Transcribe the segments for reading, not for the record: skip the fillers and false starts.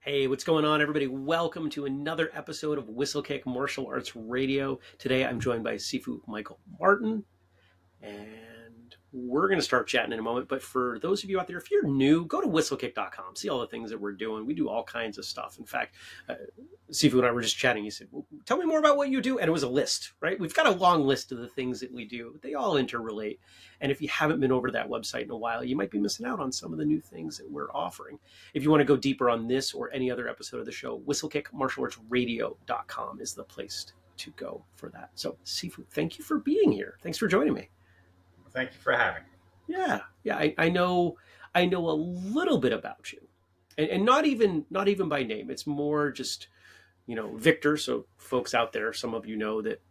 Hey, what's going on, everybody? Welcome to another episode of Whistlekick Martial Arts Radio. Today I'm joined by Sifu Michael Martin, and we're going to start chatting in a moment. But for those of you out there, if you're new, go to whistlekick.com. See all the things that we're doing. We do all kinds of stuff. In fact, Sifu and I were just chatting. He said, well, tell me more about what you do. And it was a list, right? We've got a long list of the things that we do. They all interrelate. And if you haven't been over to that website in a while, you might be missing out on some of the new things that we're offering. If you want to go deeper on this or any other episode of the show, whistlekickmartialartsradio.com is the place to go for that. So, Sifu, thank you for being here. Thanks for joining me. Thank you for having me. Yeah. I know a little bit about you, and not even by name. It's more just Victor. So folks out there, some of you know that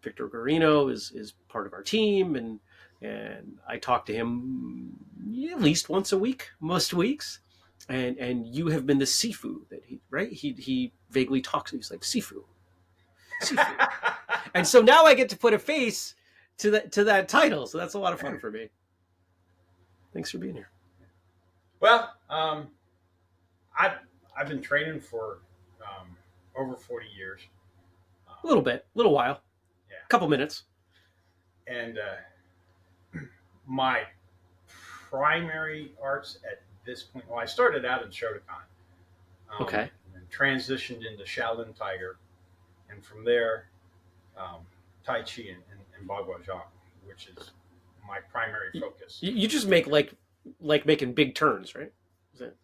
Victor Guarino is part of our team, and I talk to him at least once a week, most weeks. And you have been the Sifu that he vaguely talks. He's like Sifu. And so now I get to put a face to that title, so that's a lot of fun for me. Thanks for being here. Well, I've been training for over 40 years. A little while. Yeah. A couple minutes. And my primary arts at this point, well, I started out in Shotokan. Okay. And transitioned into Shaolin Tiger. And from there, Tai Chi and Bagua, which is my primary focus. You just make like making big turns, right?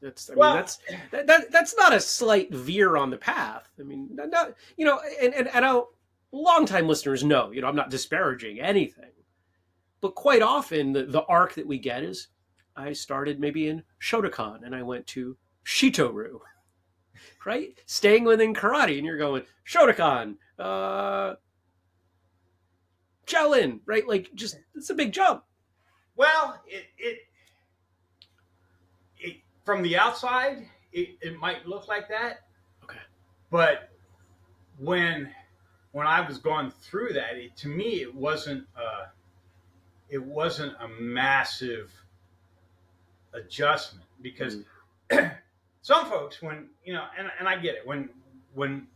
That's not a slight veer on the path. I mean, not and our longtime listeners know, I'm not disparaging anything, but quite often the arc that we get is I started maybe in Shotokan and I went to Shito-ryu, right? Staying within karate, and you're going Shotokan, Shaolin, right? Like, just it's a big jump. Well, it from the outside, it might look like that. Okay. But when I was going through that, to me it wasn't a massive adjustment, because some folks, when and I get it, when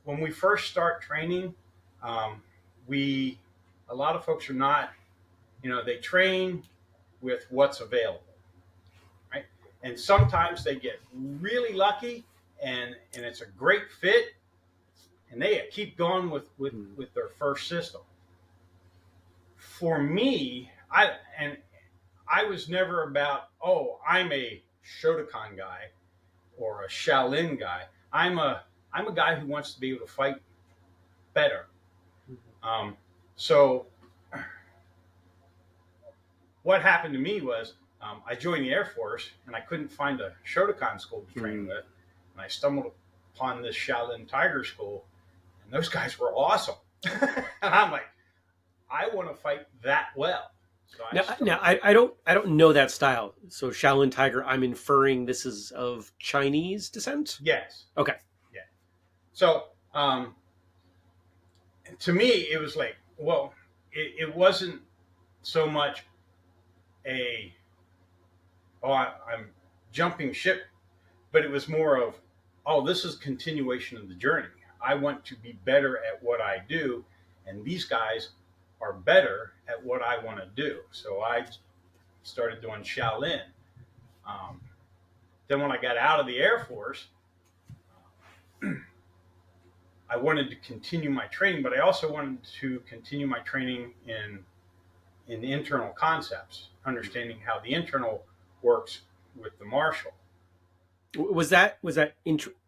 we first start training, a lot of folks are not, they train with what's available, right? And sometimes they get really lucky and it's a great fit and they keep going with their first system. For me, I was never about, I'm a Shotokan guy or a Shaolin guy. I'm a guy who wants to be able to fight better. So what happened to me was I joined the Air Force and I couldn't find a Shotokan school to train with. And I stumbled upon this Shaolin Tiger school, and those guys were awesome. And I'm like, I want to fight that well. So I don't know that style. So Shaolin Tiger, I'm inferring this is of Chinese descent? Yes. Okay. Yeah. So to me, it was like, well, it wasn't so much I'm jumping ship, but it was more of, this is continuation of the journey. I want to be better at what I do, and these guys are better at what I want to do. So I started doing Shaolin. Then when I got out of the Air Force, I wanted to continue my training, but I also wanted to continue my training in internal concepts, understanding how the internal works with the martial. Was that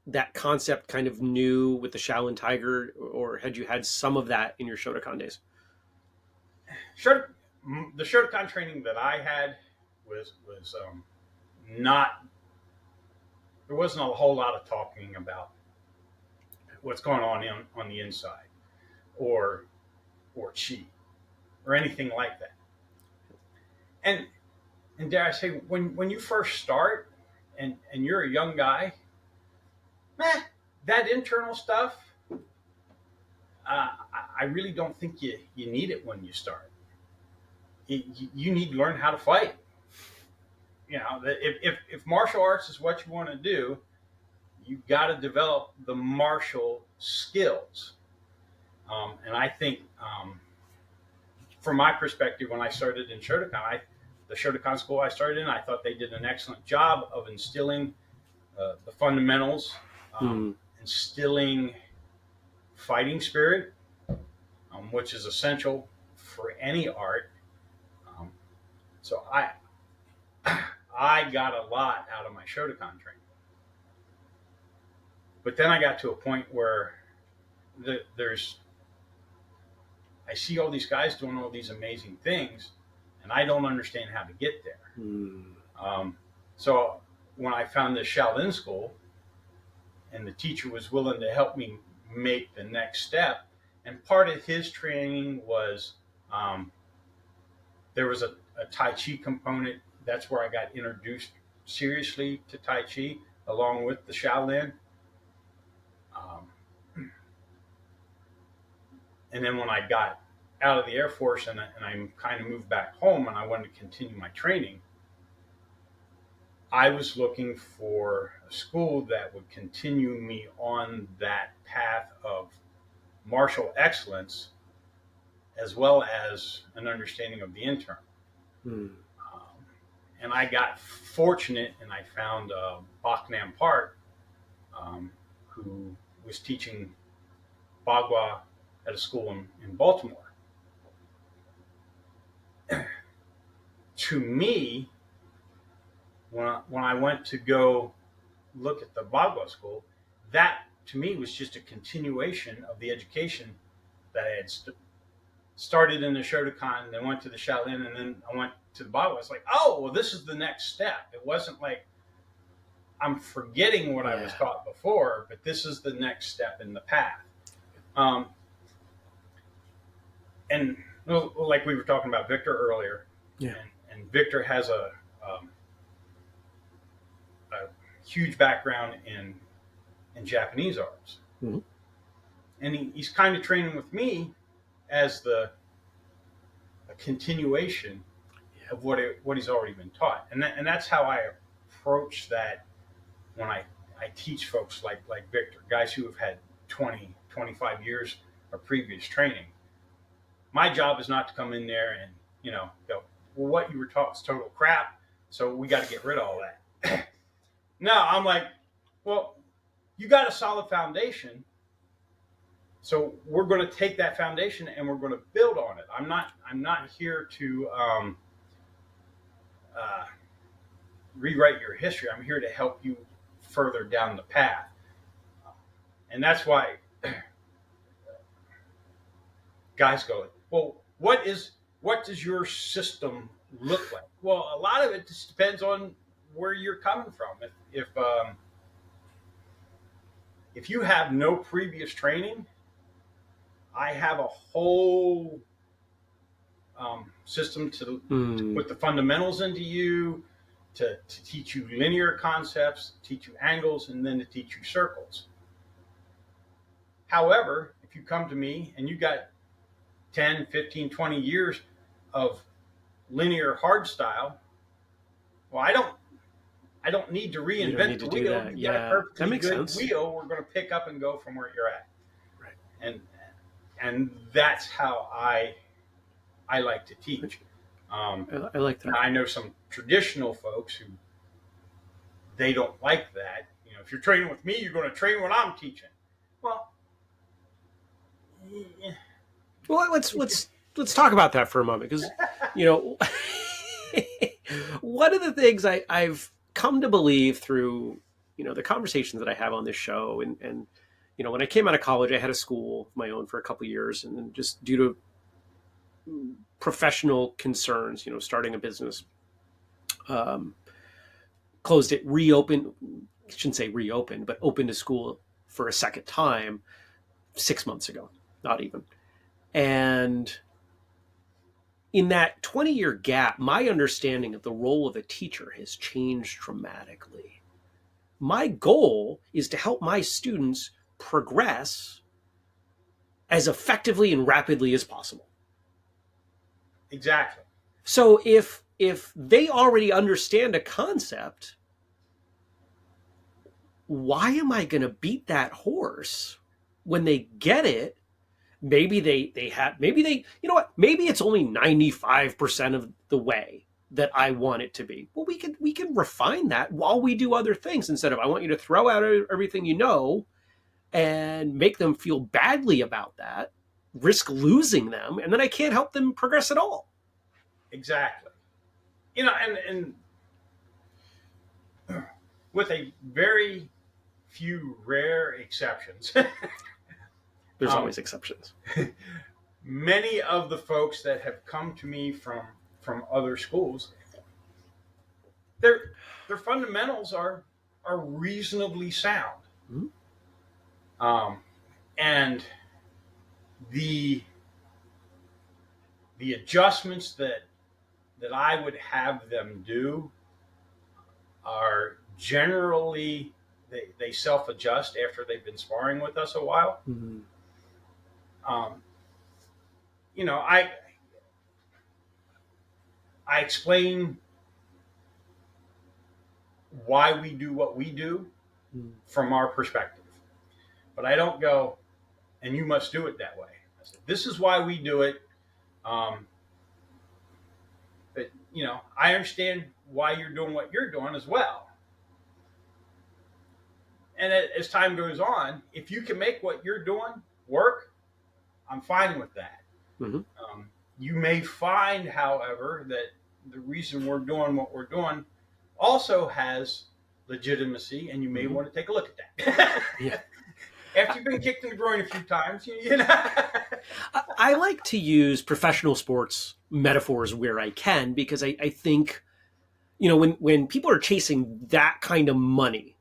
that concept kind of new with the Shaolin Tiger, or had you had some of that in your Shotokan days? The Shotokan training that I had was not. There wasn't a whole lot of talking about what's going on the inside, or chi, or anything like that. And dare I say, when you first start and you're a young guy, that internal stuff, I really don't think you need it when you start. You need to learn how to fight. If martial arts is what you want to do, you've got to develop the martial skills. And I think, from my perspective, when I started in Shotokan, the Shotokan school I started in, I thought they did an excellent job of instilling the fundamentals, instilling fighting spirit, which is essential for any art. So I got a lot out of my Shotokan training. But then I got to a point where I see all these guys doing all these amazing things, and I don't understand how to get there. So when I found this Shaolin school, and the teacher was willing to help me make the next step, and part of his training was there was a Tai Chi component. That's where I got introduced seriously to Tai Chi, along with the Shaolin. And then when I got out of the Air Force and I kind of moved back home and I wanted to continue my training, I was looking for a school that would continue me on that path of martial excellence, as well as an understanding of the internal. And I got fortunate, and I found Bak Nam Park, who was teaching Bagua at a school in Baltimore. To me, when I went to go look at the Bagua school, that to me was just a continuation of the education that I had started in the Shotokan, then went to the Shaolin, and then I went to the Bagua. It's like, oh, well, this is the next step. It wasn't like I'm forgetting what I was taught before, but this is the next step in the path. And like we were talking about Victor earlier, and Victor has a huge background in Japanese arts. And he's kind of training with me as a continuation of what he's already been taught. And that's how I approach that when I teach folks like Victor, guys who have had 20, 25 years of previous training. My job is not to come in there and, go, well, what you were taught is total crap, so we got to get rid of all that. No, I'm like, well, you got a solid foundation, so we're going to take that foundation and we're going to build on it. I'm not here to rewrite your history. I'm here to help you further down the path. And that's why guys go, well, what does your system look like? Well, a lot of it just depends on where you're coming from. If you have no previous training, I have a whole system to put the fundamentals into you, to teach you linear concepts, teach you angles, and then to teach you circles. However, if you come to me and you got 10, 15, 20 years of linear hard style, well, I don't need to reinvent the wheel. You got a perfectly good wheel. We're going to pick up and go from where you're at. Right. And that's how I like to teach. I like that. I know some traditional folks who they don't like that. If you're training with me, you're going to train what I'm teaching. Well, let's talk about that for a moment, because one of the things I've come to believe through the conversations that I have on this show, and when I came out of college, I had a school of my own for a couple of years, and then just due to professional concerns, starting a business, closed it, reopened. I shouldn't say reopened, but opened a school for a second time 6 months ago, not even. And in that 20-year gap, my understanding of the role of a teacher has changed dramatically. My goal is to help my students progress as effectively and rapidly as possible. Exactly. So if they already understand a concept, why am I going to beat that horse when they get it? Maybe you know what? Maybe it's only 95% of the way that I want it to be. Well, we can refine that while we do other things instead of I want you to throw out everything you know and make them feel badly about that, risk losing them, and then I can't help them progress at all. Exactly. You know, and with a very few rare exceptions, There's always exceptions. many of the folks that have come to me from other schools, their fundamentals are reasonably sound. Mm-hmm. And the adjustments that I would have them do are generally they self adjust after they've been sparring with us a while. Mm-hmm. You know, I explain why we do what we do from our perspective, but I don't go, and you must do it that way. I said, this is why we do it. But you know, I understand why you're doing what you're doing as well. And as time goes on, if you can make what you're doing work, I'm fine with that. Mm-hmm. You may find, however, that the reason we're doing what we're doing also has legitimacy, and you may want to take a look at that. Yeah. After you've been kicked in the groin a few times, you know. I like to use professional sports metaphors where I can, because I think, you know, when people are chasing that kind of money,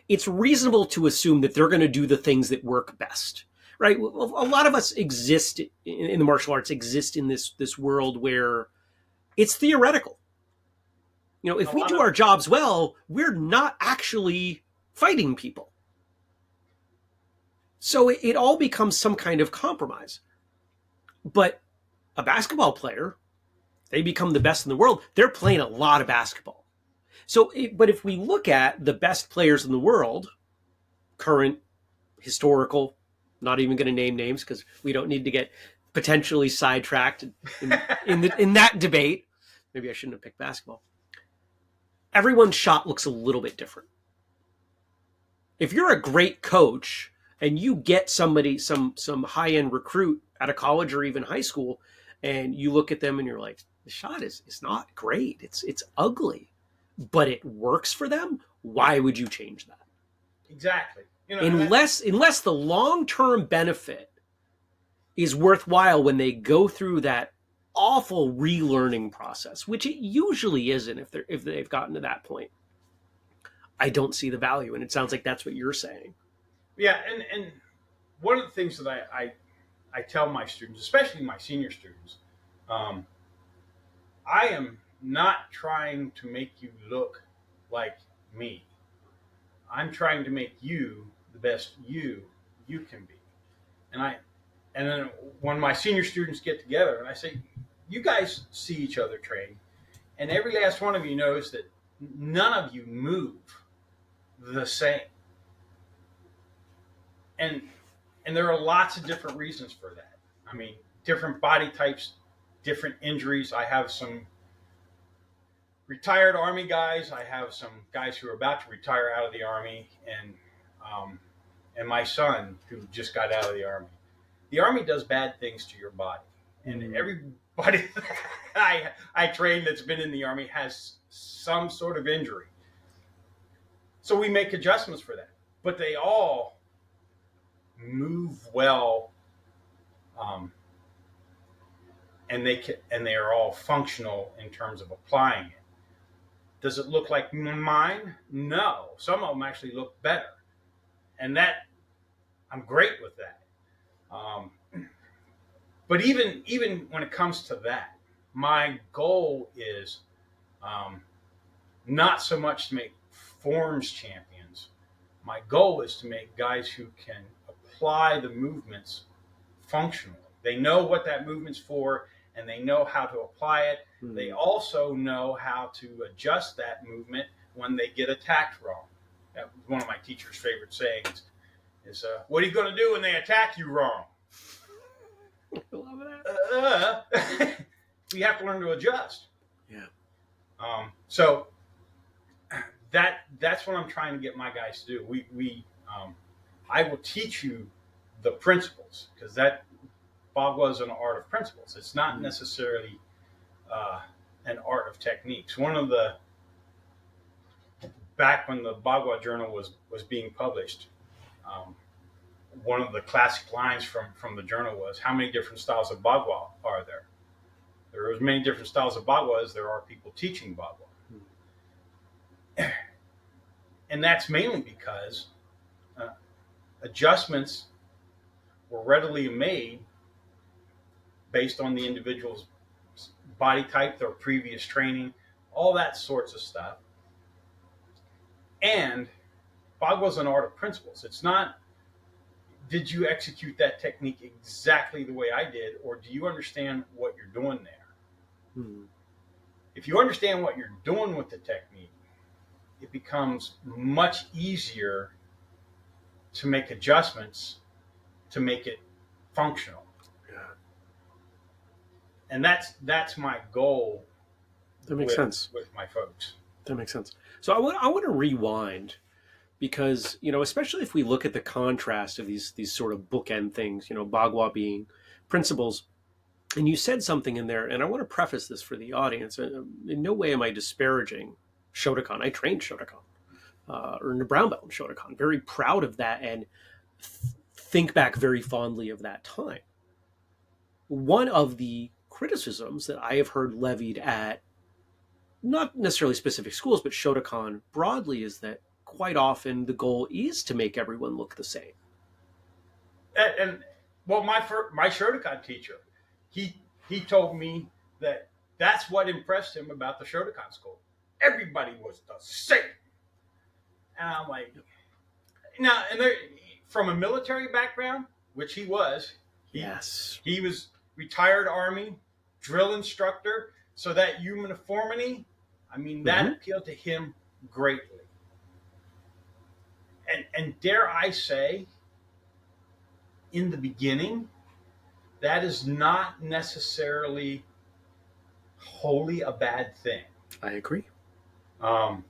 it's reasonable to assume that they're going to do the things that work best, right? A lot of us exist in the martial arts, exist in this world where it's theoretical. You know, if we do our jobs well, we're not actually fighting people. So it all becomes some kind of compromise. But a basketball player, they become the best in the world. They're playing a lot of basketball. So, but if we look at the best players in the world, current, historical, not even going to name names because we don't need to get potentially sidetracked in that debate. Maybe I shouldn't have picked basketball. Everyone's shot looks a little bit different. If you're a great coach and you get somebody, some high-end recruit out of college or even high school, and you look at them and you're like, the shot is not great. It's ugly, but it works for them. Why would you change that? Exactly. You know, unless the long-term benefit is worthwhile when they go through that awful relearning process, which it usually isn't if they've gotten to that point. I don't see the value, and it sounds like that's what you're saying. Yeah, and one of the things that I tell my students, especially my senior students, I am not trying to make you look like me. I'm trying to make you the best you can be. And then when my senior students get together and I say, you guys see each other train, and every last one of you knows that none of you move the same. And there are lots of different reasons for that. I mean, different body types, different injuries. I have some retired Army guys. I have some guys who are about to retire out of the Army, and my son who just got out of the Army. The Army does bad things to your body, and everybody I train that's been in the Army has some sort of injury. So we make adjustments for that, but they all move well, and they are all functional in terms of applying it. Does it look like mine? No. Some of them actually look better, and that I'm great with that. But even when it comes to that, my goal is not so much to make forms champions. My goal is to make guys who can apply the movements functionally. They know what that movement's for, and they know how to apply it. They also know how to adjust that movement when they get attacked wrong. That was one of my teacher's favorite sayings. Is what are you going to do when they attack you wrong? I love that. We have to learn to adjust. Yeah. So that's what I'm trying to get my guys to do. I will teach you the principles, because that Bagua is an art of principles. It's not necessarily an art of techniques. Back when the Bagua journal was being published, one of the classic lines from the journal was, "How many different styles of Bagua are there?" There are as many different styles of Bagua as there are people teaching Bagua. And that's mainly because adjustments were readily made based on the individual's body type, their previous training, all that sorts of stuff. And Bagua is an art of principles. It's not, did you execute that technique exactly the way I did, or do you understand what you're doing there? If you understand what you're doing with the technique, it becomes much easier to make adjustments to make it functional. Yeah. And that's my goal. That makes sense with my folks. That makes sense. So I want to rewind, because, especially if we look at the contrast of these sort of bookend things, Bagua being principles. And you said something in there, and I want to preface this for the audience. In no way am I disparaging Shotokan. I trained Shotokan, earned a brown belt in Shotokan. Very proud of that, and think back very fondly of that time. One of the criticisms that I have heard levied at not necessarily specific schools, but Shotokan broadly, is that quite often the goal is to make everyone look the same. And well, my Shotokan teacher, he told me that that's what impressed him about the Shotokan school. Everybody was the same. And I'm like, now, and from a military background, which he was. Yes. He was retired Army drill instructor. So that uniformity, that appealed to him greatly. And dare I say, in the beginning, that is not necessarily wholly a bad thing. I agree. But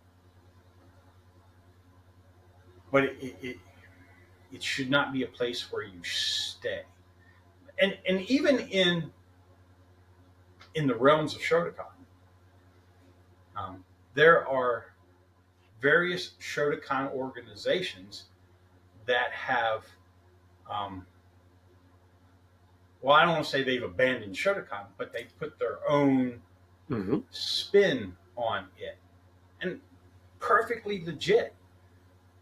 it should not be a place where you stay. And even in the realms of Shotokan, there are various Shotokan organizations that have, well, I don't want to say they've abandoned Shotokan, but they put their own spin on it. And perfectly legit.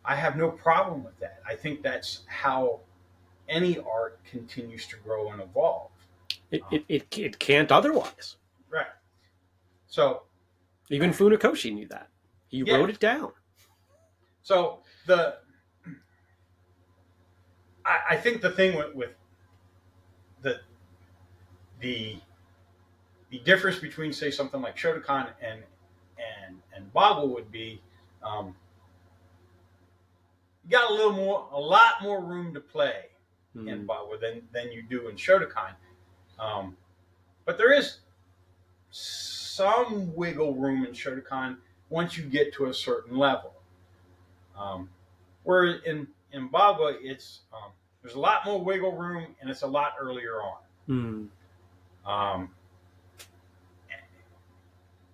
I have no problem with that. I think that's how any art continues to grow and evolve. It can't otherwise. Right. So even Funakoshi knew that. He wrote it down. So I think the thing with the difference between, say, something like Shotokan and Bagua would be, you got a lot more room to play in Bagua than you do in Shotokan. But there is some wiggle room in Shotokan once you get to a certain level. Where in Bagua, it's there's a lot more wiggle room, and it's a lot earlier on.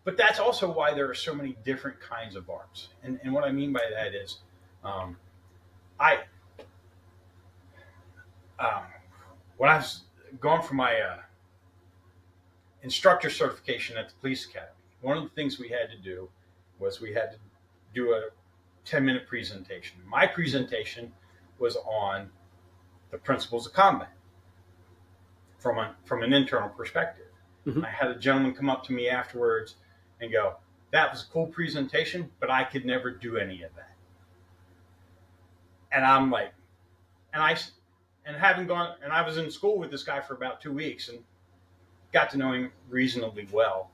But that's also why there are so many different kinds of arts. And what I mean by that is, when I was going for my instructor certification at the police academy, one of the things we had to do was we had to do a 10-minute presentation. My presentation was on the principles of combat from an internal perspective. I had a gentleman come up to me afterwards and go, "That was a cool presentation, but I could never do any of that." And I'm like, I was in school with this guy for about 2 weeks and got to know him reasonably well,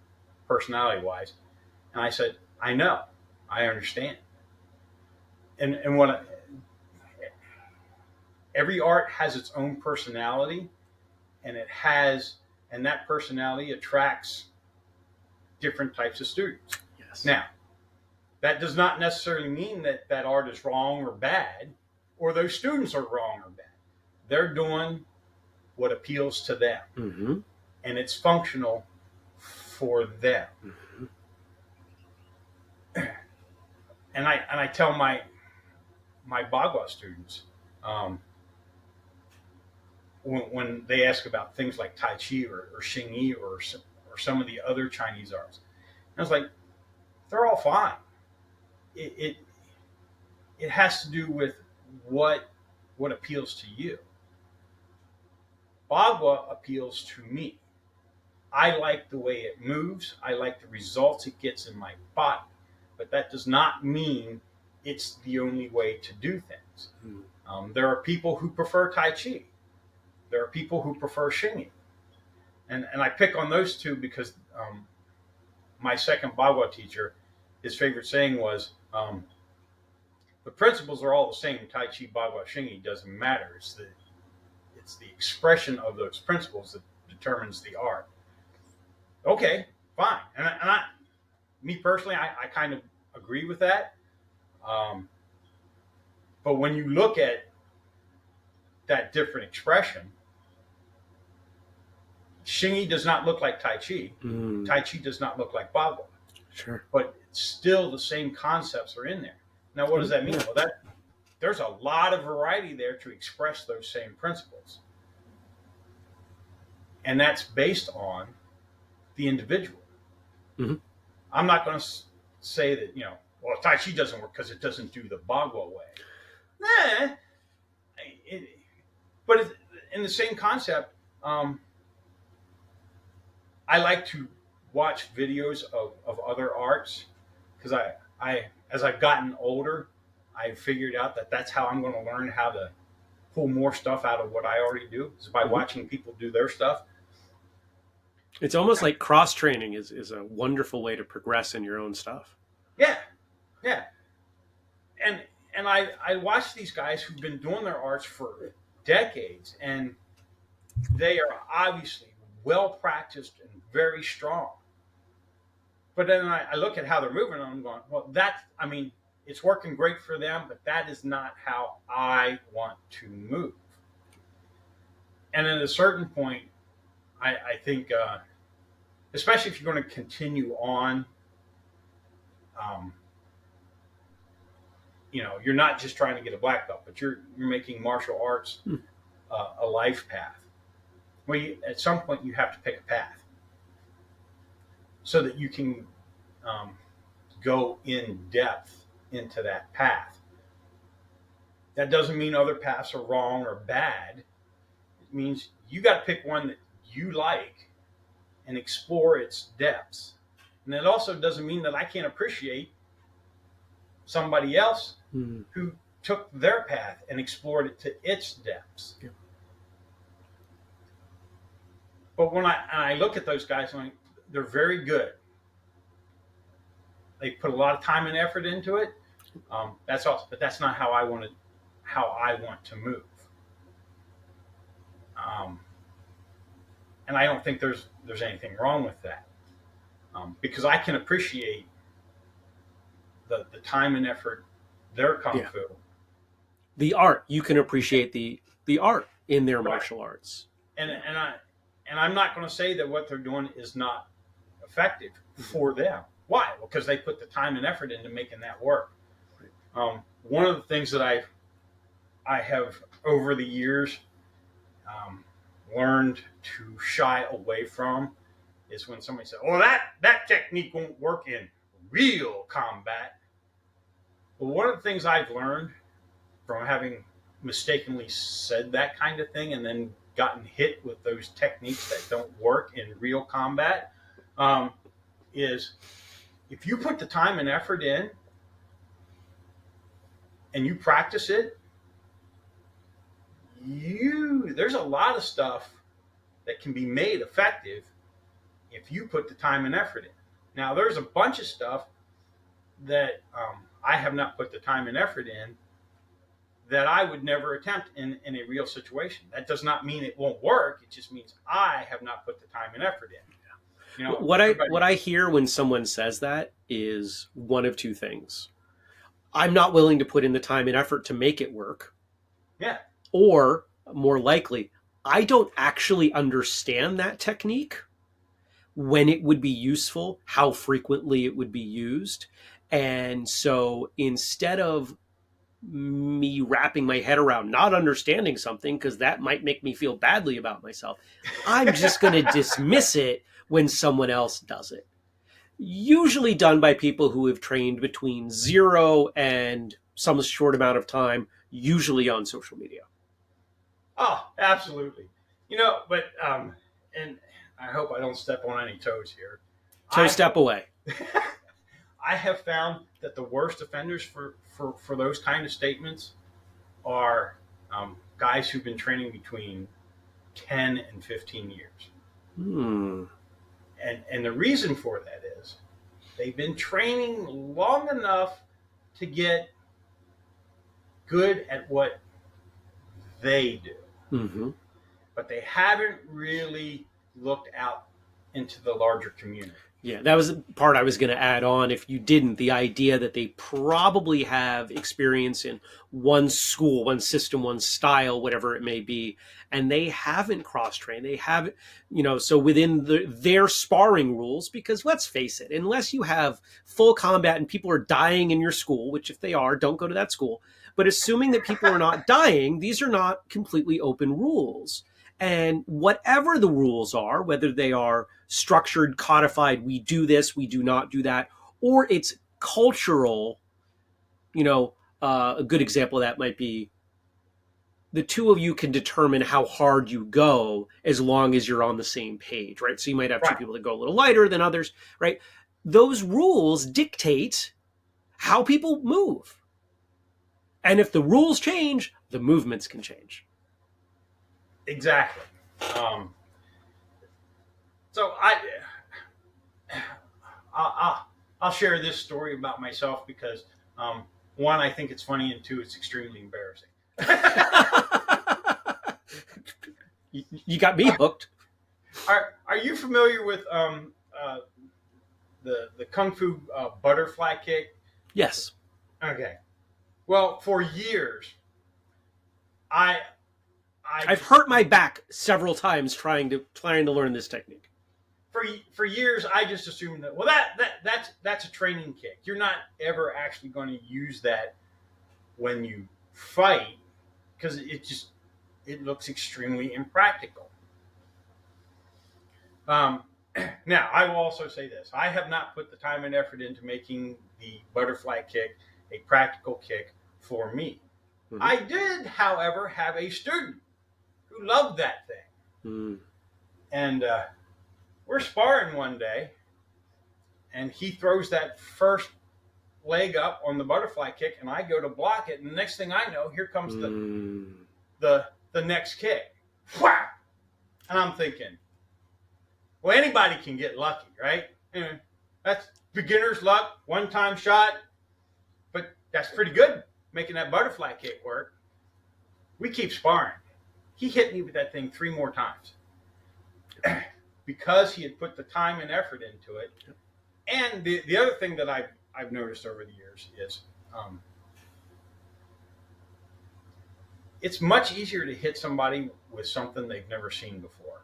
personality-wise. And I said, "I know, I understand." and what every art has its own personality, and and that personality attracts different types of students. Yes. Now, that does not necessarily mean that that art is wrong or bad, or those students are wrong or bad. They're doing what appeals to them, Mm-hmm. and it's functional for them. Mm-hmm. And I tell my Bagua students, when they ask about things like Tai Chi or Xing Yi or some of the other Chinese arts, I was like, they're all fine. It has to do with what appeals to you. Bagua appeals to me. I like the way it moves. I like the results it gets in my body. But that does not mean it's the only way to do things. There are people who prefer Tai Chi. There are people who prefer Xing Yi. And I pick on those two because my second Bagua teacher, his favorite saying was, the principles are all the same. Tai Chi, Bagua, Xing Yi doesn't matter. It's the expression of those principles that determines the art. Okay, fine. And me personally, I kind of agree with that. But when you look at that different expression, Xing Yi does not look like Tai Chi. Tai Chi does not look like Bagua. Sure. But still the same concepts are in there. Now, what does that mean? Well, there's a lot of variety there to express those same principles. And that's based on the individual. Mm-hmm. I'm not going to say that, well, Tai Chi doesn't work because it doesn't do the Bagua way. Nah. But in the same concept, I like to watch videos of other arts because I as I've gotten older, I figured out that that's how I'm going to learn how to pull more stuff out of what I already do is by watching people do their stuff. It's almost like cross training is a wonderful way to progress in your own stuff. Yeah, yeah. And I watch these guys who've been doing their arts for decades, and they are obviously well practiced and very strong. But then I look at how they're moving, and I'm going, well, it's working great for them, but that is not how I want to move. And at a certain point, I think, especially if you're going to continue on, you're not just trying to get a black belt, but you're making martial arts a life path. Well, at some point, you have to pick a path so that you can go in depth into that path. That doesn't mean other paths are wrong or bad. It means you got to pick one that you like and explore its depths. And it also doesn't mean that I can't appreciate somebody else who took their path and explored it to its depths. Yeah. But when I look at those guys, I'm like, they're very good. They put a lot of time and effort into it. That's awesome, but that's not how I want to move. And I don't think there's anything wrong with that, because I can appreciate the time and effort their kung fu. The art, you can appreciate the art in their martial arts. And I'm not going to say that what they're doing is not effective for them. Why? Well, because they put the time and effort into making that work. One of the things that I have over the years learned to shy away from is when somebody says, "Oh, that technique won't work in real combat." Well, one of the things I've learned from having mistakenly said that kind of thing and then gotten hit with those techniques that don't work in real combat is if you put the time and effort in and you practice it, there's a lot of stuff that can be made effective if you put the time and effort in. Now, there's a bunch of stuff that I have not put the time and effort in that I would never attempt in a real situation. That does not mean it won't work. It just means I have not put the time and effort in. What I hear when someone says that is one of two things. I'm not willing to put in the time and effort to make it work. Yeah. Or more likely, I don't actually understand that technique, when it would be useful, how frequently it would be used. And so instead of me wrapping my head around not understanding something, because that might make me feel badly about myself, I'm just going to dismiss it when someone else does it. Usually done by people who have trained between 0 and some short amount of time, usually on social media. Oh, absolutely. But and I hope I don't step on any toes here. Step away. I have found that the worst offenders for those kind of statements are guys who've been training between 10 and 15 years. And the reason for that is they've been training long enough to get good at what they do. Mm-hmm. But they haven't really looked out into the larger community. Yeah, that was the part I was going to add on. If you didn't, the idea that they probably have experience in one school, one system, one style, whatever it may be, and they haven't cross-trained. They haven't, so within their sparring rules, because let's face it, unless you have full combat and people are dying in your school, which if they are, don't go to that school. But assuming that people are not dying, these are not completely open rules. And whatever the rules are, whether they are structured, codified, we do this, we do not do that, or it's cultural, a good example of that might be the two of you can determine how hard you go as long as you're on the same page, right? So you might have two people that go a little lighter than others, right? Those rules dictate how people move. And if the rules change, the movements can change. Exactly. So I'll share this story about myself because one, I think it's funny, and two, it's extremely embarrassing. You got me hooked. Are you familiar with the Kung Fu butterfly kick? Yes. Okay. Well, for years, I've hurt my back several times trying to learn this technique. For years, I just assumed that that's a training kick. You're not ever actually going to use that when you fight because it looks extremely impractical. Now, I will also say this: I have not put the time and effort into making the butterfly kick a practical kick for me. Mm-hmm. I did, however, have a student who loved that thing. And we're sparring one day, and he throws that first leg up on the butterfly kick, and I go to block it, and the next thing I know, here comes the next kick. Whap! And I'm thinking, well, anybody can get lucky, right? That's beginner's luck, one-time shot, but that's pretty good, making that butterfly kick work. We keep sparring. He hit me with that thing 3 more times because he had put the time and effort into it. And the other thing that I've noticed over the years is it's much easier to hit somebody with something they've never seen before.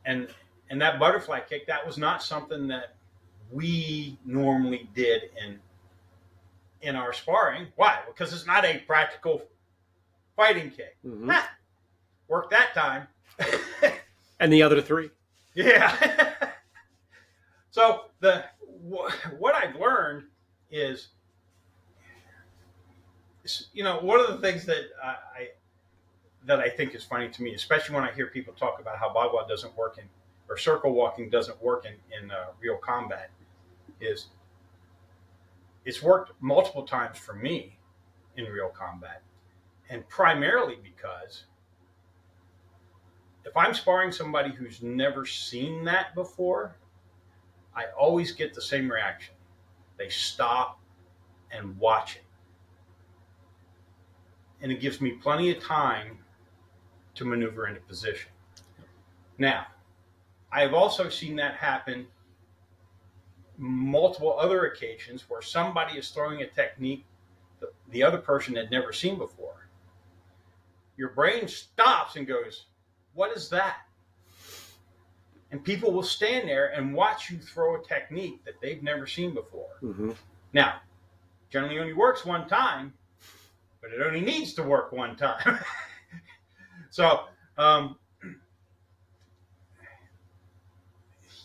And that butterfly kick, that was not something that we normally did in our sparring. Why? Because it's not a practical fighting kick. Mm-hmm. Worked that time. And the other 3. Yeah. So what I've learned is, one of the things that I think is funny to me, especially when I hear people talk about how Bagua doesn't work or circle walking doesn't work in real combat, is it's worked multiple times for me in real combat. And primarily because if I'm sparring somebody who's never seen that before, I always get the same reaction. They stop and watch it. And it gives me plenty of time to maneuver into position. Now, I have also seen that happen multiple other occasions where somebody is throwing a technique that the other person had never seen before. Your brain stops and goes, "What is that?" And people will stand there and watch you throw a technique that they've never seen before. Mm-hmm. Now, generally only works one time, but it only needs to work one time. So,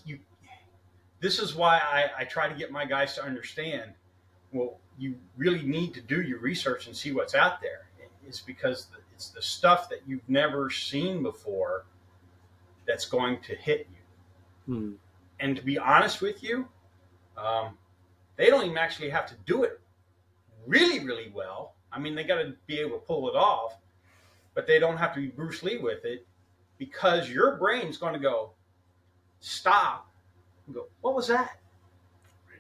you, this is why I try to get my guys to understand, well, you really need to do your research and see what's out there. It's because it's the stuff that you've never seen before that's going to hit you. Mm-hmm. And to be honest with you, they don't even actually have to do it really, really well. I mean, they got to be able to pull it off, but they don't have to be Bruce Lee with it, because your brain's going to go, stop, and go, "What was that?"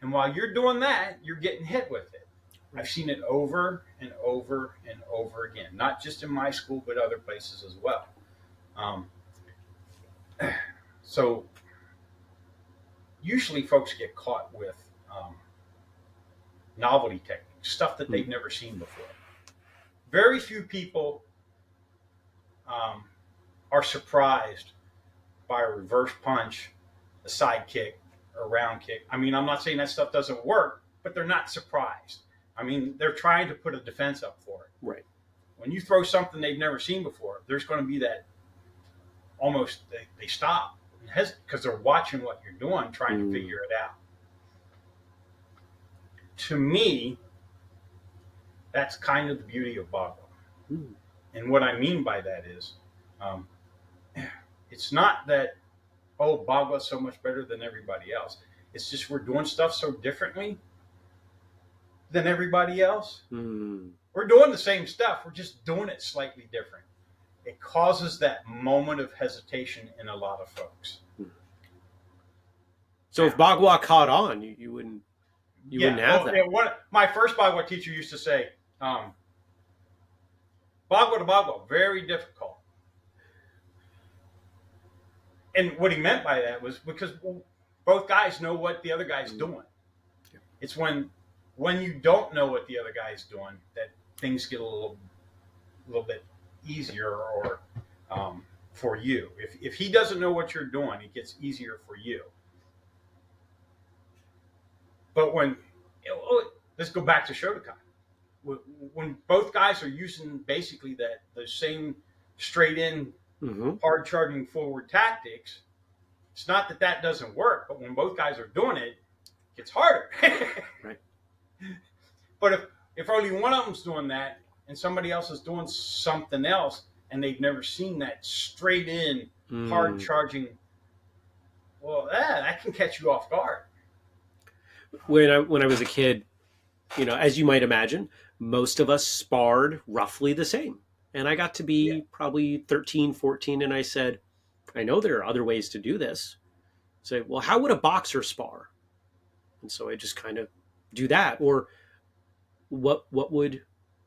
And while you're doing that, you're getting hit with it. I've seen it over and over and over again, not just in my school, but other places as well. So usually folks get caught with novelty techniques, stuff that they've never seen before. Very few people are surprised by a reverse punch, a side kick, or a round kick. I mean, I'm not saying that stuff doesn't work, but they're not surprised. I mean, they're trying to put a defense up for it. Right. When you throw something they've never seen before, there's going to be that almost they stop because they're watching what you're doing, trying to figure it out. To me, that's kind of the beauty of Bagua. And what I mean by that is, it's not that, oh, Bagua is so much better than everybody else. It's just we're doing stuff so differently than everybody else. We're doing the same stuff. We're just doing it slightly different. It causes that moment of hesitation in a lot of folks. So if Bagua caught on, you wouldn't have that. Yeah, my first Bagua teacher used to say, Bagua to Bagua, very difficult. And what he meant by that was because both guys know what the other guy's doing. Yeah. It's when you don't know what the other guy's doing that things get a little bit easier, or for you. If he doesn't know what you're doing, it gets easier for you. But let's go back to Shotokan. When both guys are using basically the same straight in, hard charging forward tactics, it's not that doesn't work, but when both guys are doing it, it gets harder. Right. But if only one of them's doing that and somebody else is doing something else and they've never seen that straight in, hard charging, well, that can catch you off guard. When I was a kid, as you might imagine, most of us sparred roughly the same. And I got to be probably 13, 14, and I said, I know there are other ways to do this. Say, well, how would a boxer spar? And so I just kind of do that. Or what would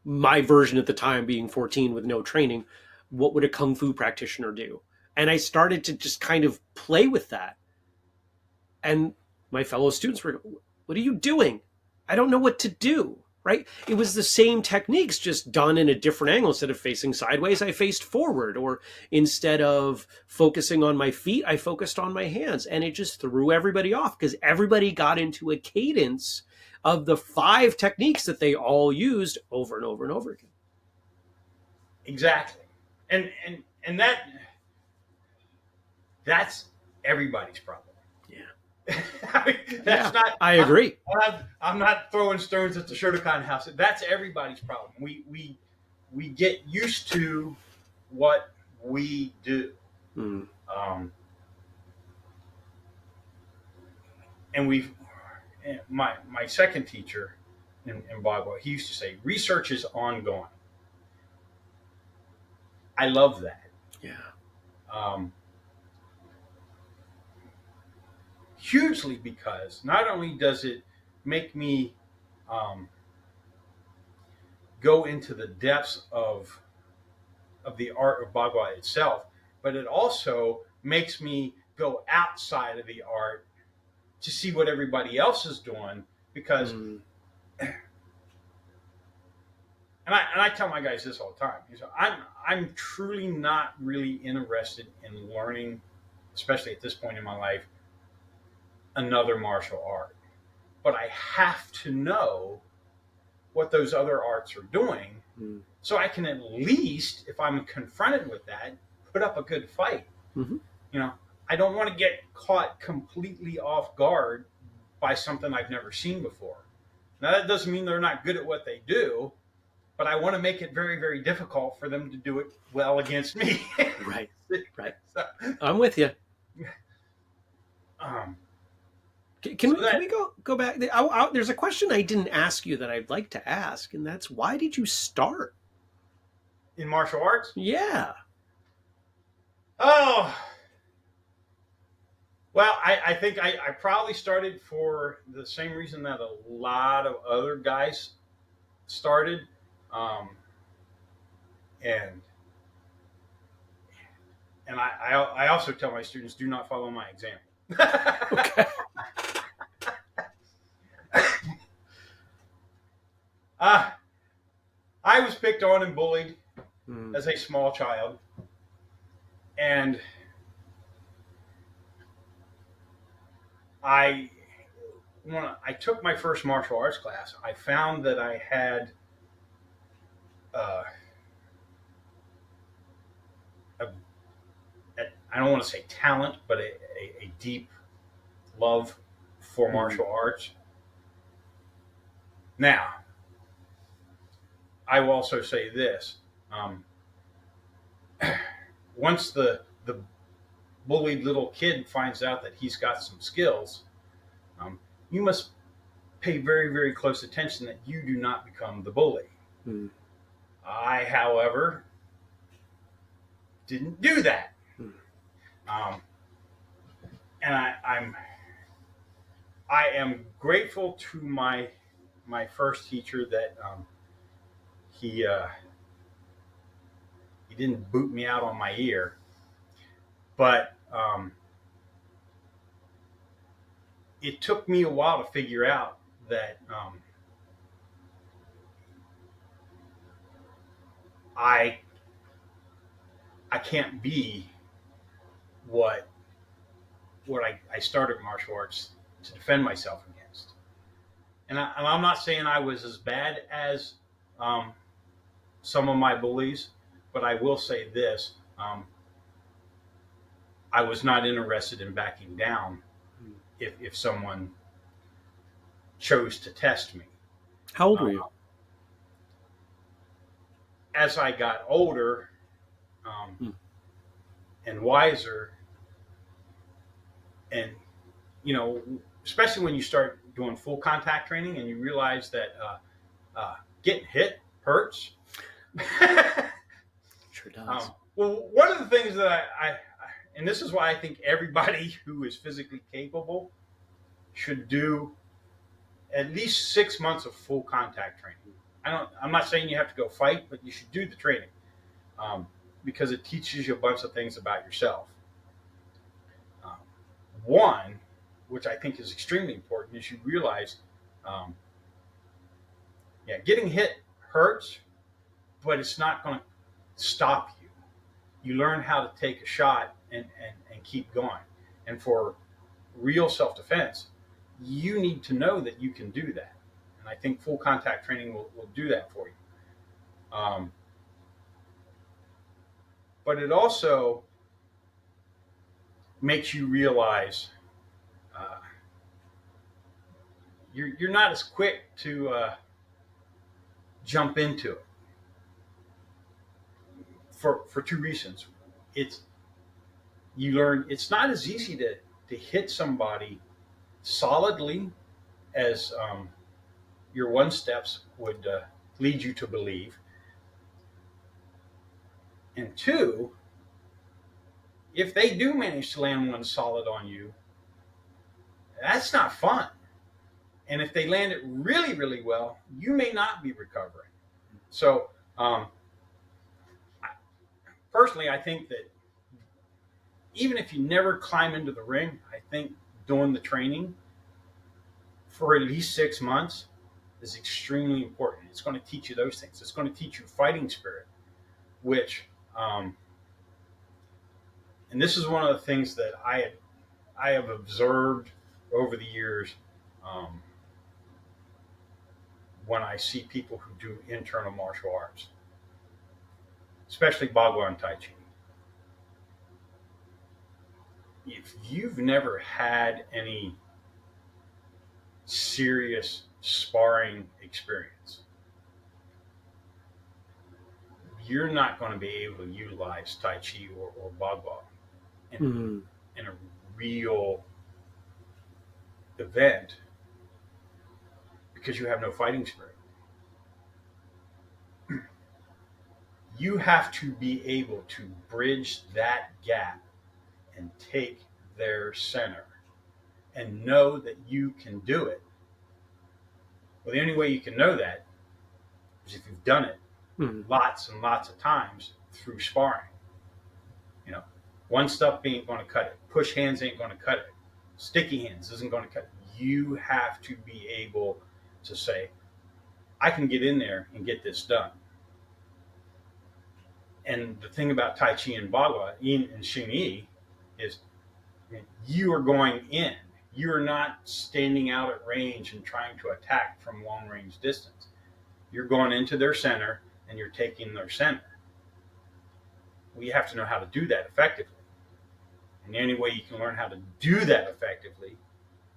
my version at the time, being 14 with no training, what would a kung fu practitioner do? And I started to just kind of play with that. And my fellow students were, what are you doing? I don't know what to do, right? It was the same techniques, just done in a different angle. Instead of facing sideways, I faced forward. Or instead of focusing on my feet, I focused on my hands. And it just threw everybody off because everybody got into a cadence of the 5 techniques that they all used over and over and over again. Exactly. And that's everybody's problem. I agree. I'm not throwing stones at the Shotokan house. That's everybody's problem. We get used to what we do. And my second teacher in Bagua, he used to say, research is ongoing. I love that. Yeah. Hugely, because not only does it make me go into the depths of the art of Bagua itself, but it also makes me go outside of the art to see what everybody else is doing. Because, and I tell my guys this all the time. I'm truly not really interested in learning, especially at this point in my life, another martial art. But I have to know what those other arts are doing, so I can at least, if I'm confronted with that, put up a good fight. Mm-hmm. I don't want to get caught completely off guard by something I've never seen before. Now, that doesn't mean they're not good at what they do, but I want to make it very, very difficult for them to do it well against me. Right. So, I'm with you. um, Can we go back? There's a question I didn't ask you that I'd like to ask, and that's, why did you start in martial arts? Yeah. Oh, well, I think I probably started for the same reason that a lot of other guys started. And I also tell my students, do not follow my example. Okay. I was picked on and bullied as a small child. And when I took my first martial arts class, I found that I had I don't want to say talent, but a deep love for martial arts. Now, I will also say this. Once the bullied little kid finds out that he's got some skills, you must pay very, very close attention that you do not become the bully. I, however, didn't do that. And I am grateful to my first teacher that he didn't boot me out on my ear, but it took me a while to figure out that I can't be what I started martial arts to defend myself against. And I'm not saying I was as bad as some of my bullies, but I will say this. I was not interested in backing down if someone chose to test me. How old were you? As I got older and wiser, and especially when you start doing full contact training and you realize that getting hit hurts. Sure does. Well, one of the things that I and this is why I think everybody who is physically capable should do at least 6 months of full contact training. I'm not saying you have to go fight, but you should do the training because it teaches you a bunch of things about yourself. One, which I think is extremely important, is you realize, getting hit hurts, but it's not going to stop you. You learn how to take a shot and keep going. And for real self-defense, you need to know that you can do that. And I think full contact training will do that for you. But it also makes you realize you're not as quick to jump into it for two reasons. You learn it's not as easy to hit somebody solidly as your one steps would lead you to believe. And two, if they do manage to land one solid on you, that's not fun. And if they land it really, really well, you may not be recovering. So, personally, I think that even if you never climb into the ring, I think doing the training for at least 6 months is extremely important. It's going to teach you those things. It's going to teach you fighting spirit, which, and this is one of the things that I have observed over the years when I see people who do internal martial arts, especially Bagua and Tai Chi. If you've never had any serious sparring experience, you're not going to be able to utilize Tai Chi or Bagua in a real event because you have no fighting spirit. You have to be able to bridge that gap and take their center and know that you can do it. Well, the only way you can know that is if you've done it lots and lots of times through sparring. You know, one step ain't going to cut it. Push hands ain't going to cut it. Sticky hands isn't going to cut it. You have to be able to say, I can get in there and get this done. And the thing about Tai Chi and Bagua and Xing Yi is you are going in. You are not standing out at range and trying to attack from long range distance. You're going into their center and you're taking their center. Well, you have to know how to do that effectively. And the only way you can learn how to do that effectively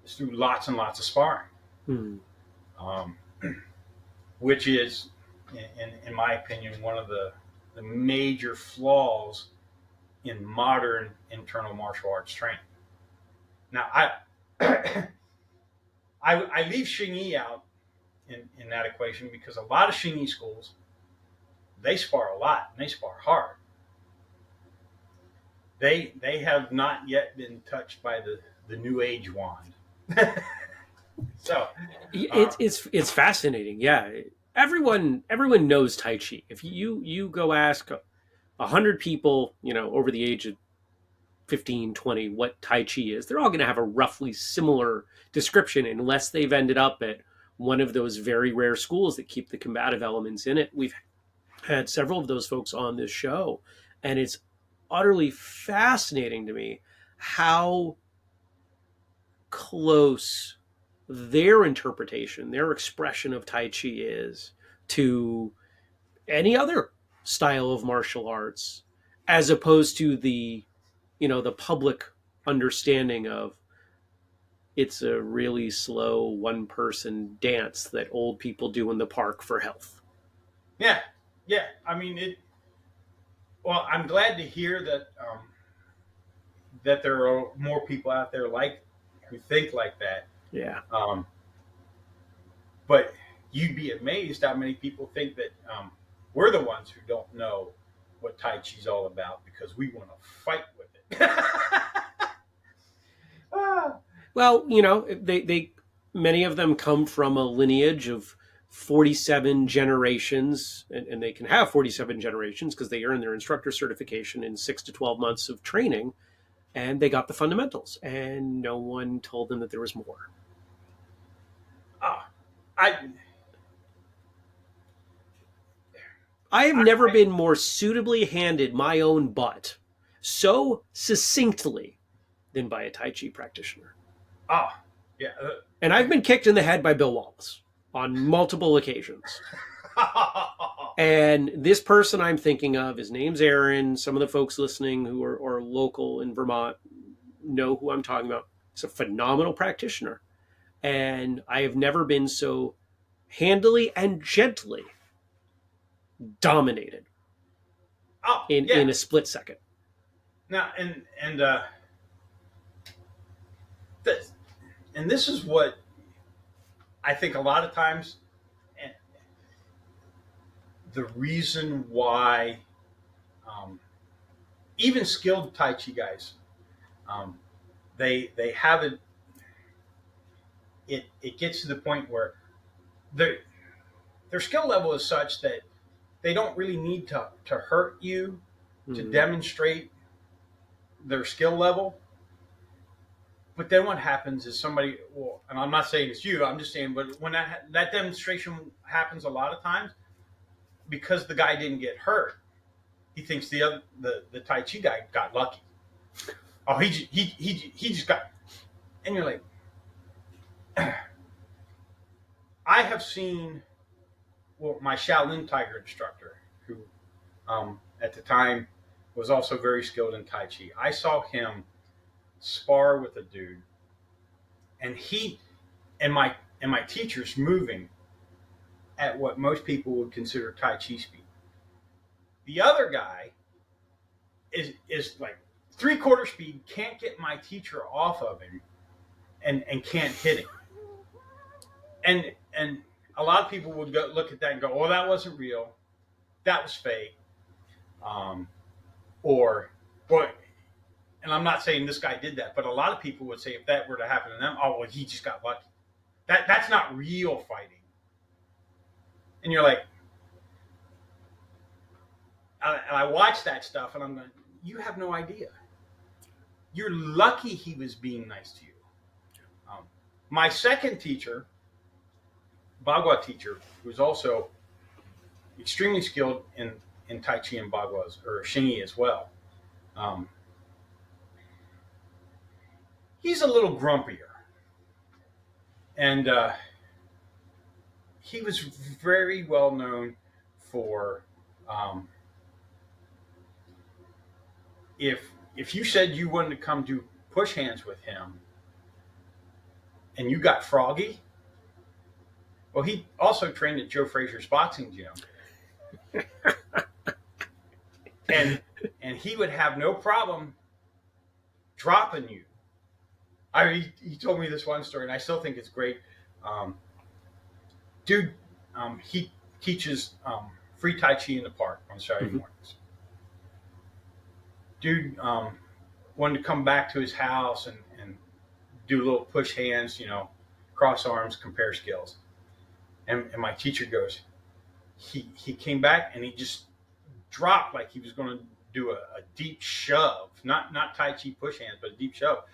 is through lots and lots of sparring. Which is, in my opinion, one of the major flaws in modern internal martial arts training. Now, I leave Xing Yi out in that equation because a lot of Xing Yi schools, they spar a lot and they spar hard. They have not yet been touched by the new age wand. So it's fascinating. Yeah, everyone knows Tai Chi. If you go ask 100 people, over the age of 15, 20, what Tai Chi is, they're all going to have a roughly similar description unless they've ended up at one of those very rare schools that keep the combative elements in it. We've had several of those folks on this show, and it's utterly fascinating to me how close their interpretation, their expression of Tai Chi is to any other style of martial arts, as opposed to the public understanding of it's a really slow one person dance that old people do in the park for health. Yeah. I mean, well, I'm glad to hear that that there are more people out there who think like that. Yeah. But you'd be amazed how many people think that we're the ones who don't know what Tai Chi's all about because we want to fight with it. Well, they many of them come from a lineage of 47 generations, and they can have 47 generations because they earn their instructor certification in 6 to 12 months of training, and they got the fundamentals, and no one told them that there was more. I have never been more suitably handed my own butt so succinctly than by a Tai Chi practitioner. Yeah. And I've been kicked in the head by Bill Wallace on multiple occasions. And this person I'm thinking of, his name's Aaron. Some of the folks listening who are local in Vermont know who I'm talking about. He's a phenomenal practitioner. And I have never been so handily and gently dominated in a split second. Now, and this is what I think a lot of times the reason why even skilled Tai Chi guys, they have it gets to the point where their skill level is such that they don't really need to hurt you to demonstrate their skill level. But then what happens is somebody, well, and I'm not saying it's you, I'm just saying, but when that demonstration happens a lot of times, because the guy didn't get hurt, he thinks the Tai Chi guy got lucky. Oh, he just got, and you're like, I have seen, well, my Shaolin Tiger instructor, who at the time was also very skilled in Tai Chi. I saw him spar with a dude, and he and my teacher's moving at what most people would consider Tai Chi speed. The other guy is like 3/4 speed, can't get my teacher off of him, and can't hit him. And a lot of people would go look at that and go, "Oh, that wasn't real. That was fake." Or, and I'm not saying this guy did that, but a lot of people would say if that were to happen to them, "Oh, well, he just got lucky. That's not real fighting." And you're like, and I watch that stuff, and I'm going, "You have no idea. You're lucky he was being nice to you." My second teacher, Bagua teacher, who's also extremely skilled in Tai Chi and Baguas, or Xingyi as well. He's a little grumpier. And he was very well known for if you said you wanted to come do push hands with him and you got froggy, well, he also trained at Joe Frazier's boxing gym. and he would have no problem dropping you. He told me this one story, and I still think it's great. Dude, he teaches free Tai Chi in the park on Saturday mornings. Dude wanted to come back to his house and do little push hands, cross arms, compare skills. And my teacher goes, he came back and he just dropped like he was going to do a deep shove, not Tai Chi push hands, but a deep shove.